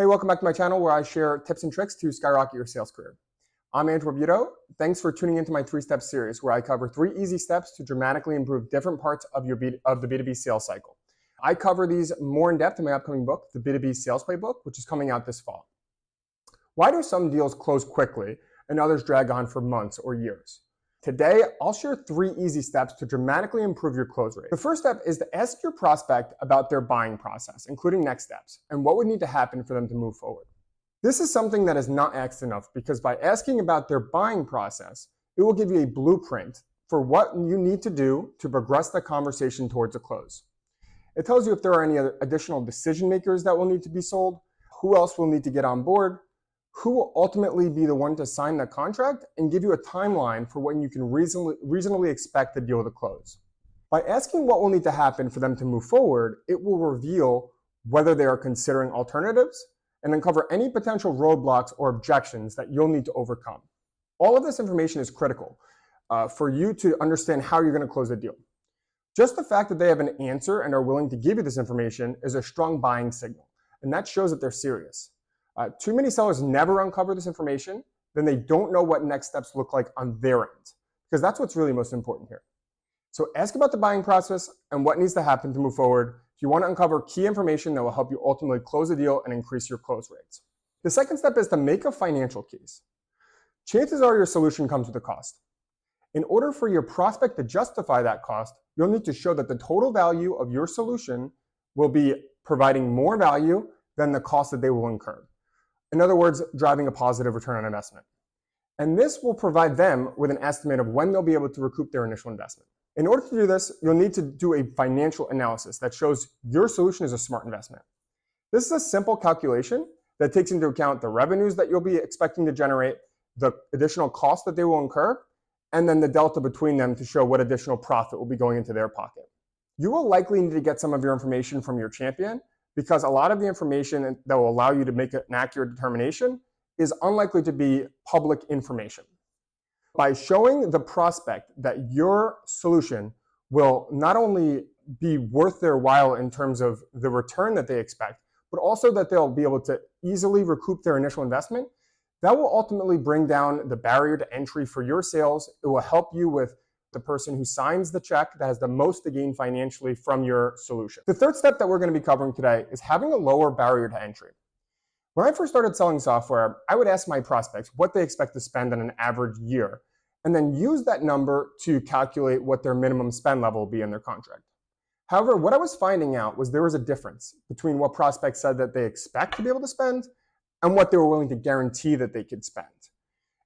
Hey, welcome back to my channel where I share tips and tricks to skyrocket your sales career. I'm Barbuto. Thanks for tuning into my 3-step series where I cover 3 easy steps to dramatically improve different parts of the B2B sales cycle. I cover these more in depth in my upcoming book, the B2B Sales Playbook, which is coming out this fall. Why do some deals close quickly and others drag on for months or years? Today, I'll share 3 easy steps to dramatically improve your close rate. The first step is to ask your prospect about their buying process, including next steps, and what would need to happen for them to move forward. This is something that is not asked enough because by asking about their buying process, it will give you a blueprint for what you need to do to progress the conversation towards a close. It tells you if there are any other additional decision makers that will need to be sold, who else will need to get on board, who will ultimately be the one to sign the contract, and give you a timeline for when you can reasonably expect the deal to close. By asking what will need to happen for them to move forward, it will reveal whether they are considering alternatives and uncover any potential roadblocks or objections that you'll need to overcome. All of this information is critical for you to understand how you're going to close the deal. Just the fact that they have an answer and are willing to give you this information is a strong buying signal, and that shows that they're serious. Too many sellers never uncover this information, then they don't know what next steps look like on their end, because that's what's really most important here. So ask about the buying process and what needs to happen to move forward if you want to uncover key information that will help you ultimately close a deal and increase your close rates. The second step is to make a financial case. Chances are your solution comes with a cost. In order for your prospect to justify that cost, you'll need to show that the total value of your solution will be providing more value than the cost that they will incur. In other words, driving a positive return on investment. And this will provide them with an estimate of when they'll be able to recoup their initial investment. In order to do this, you'll need to do a financial analysis that shows your solution is a smart investment. This is a simple calculation that takes into account the revenues that you'll be expecting to generate, the additional costs that they will incur, and then the delta between them to show what additional profit will be going into their pocket. You will likely need to get some of your information from your champion, because a lot of the information that will allow you to make an accurate determination is unlikely to be public information. By showing the prospect that your solution will not only be worth their while in terms of the return that they expect, but also that they'll be able to easily recoup their initial investment, that will ultimately bring down the barrier to entry for your sales. It will help you with the person who signs the check that has the most to gain financially from your solution. The third step that we're going to be covering today is having a lower barrier to entry. When I first started selling software, I would ask my prospects what they expect to spend in an average year, and then use that number to calculate what their minimum spend level will be in their contract. However, what I was finding out was there was a difference between what prospects said that they expect to be able to spend and what they were willing to guarantee that they could spend.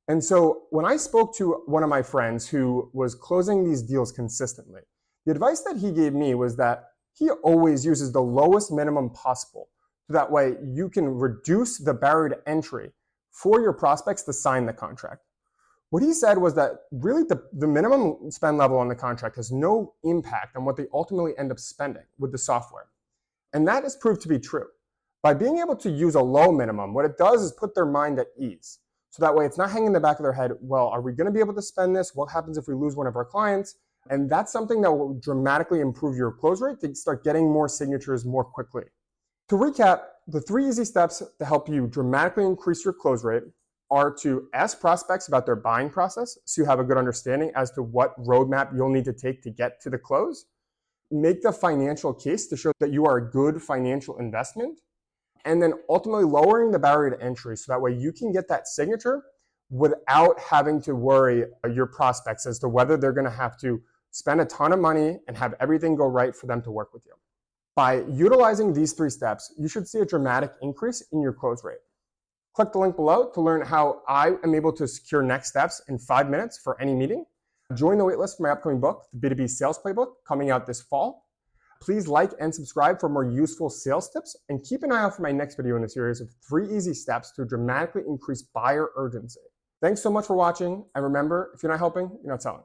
And so when I spoke to one of my friends who was closing these deals consistently, the advice that he gave me was that he always uses the lowest minimum possible. So that way you can reduce the barrier to entry for your prospects to sign the contract. What he said was that really the minimum spend level on the contract has no impact on what they ultimately end up spending with the software. And that has proved to be true. By being able to use a low minimum, what it does is put their mind at ease. So that way it's not hanging in the back of their head, well, are we going to be able to spend this? What happens if we lose one of our clients? And that's something that will dramatically improve your close rate to start getting more signatures more quickly. To recap, the 3 easy steps to help you dramatically increase your close rate are to ask prospects about their buying process so you have a good understanding as to what roadmap you'll need to take to get to the close. Make the financial case to show that you are a good financial investment. And then ultimately lowering the barrier to entry so that way you can get that signature without having to worry your prospects as to whether they're going to have to spend a ton of money and have everything go right for them to work with you. By utilizing these 3 steps, you should see a dramatic increase in your close rate. Click the link below to learn how I am able to secure next steps in 5 minutes for any meeting. Join the waitlist for my upcoming book, the B2B Sales Playbook, coming out this fall. Please like and subscribe for more useful sales tips, and keep an eye out for my next video in the series of 3 easy steps to dramatically increase buyer urgency. Thanks so much for watching, and remember, if you're not helping, you're not selling.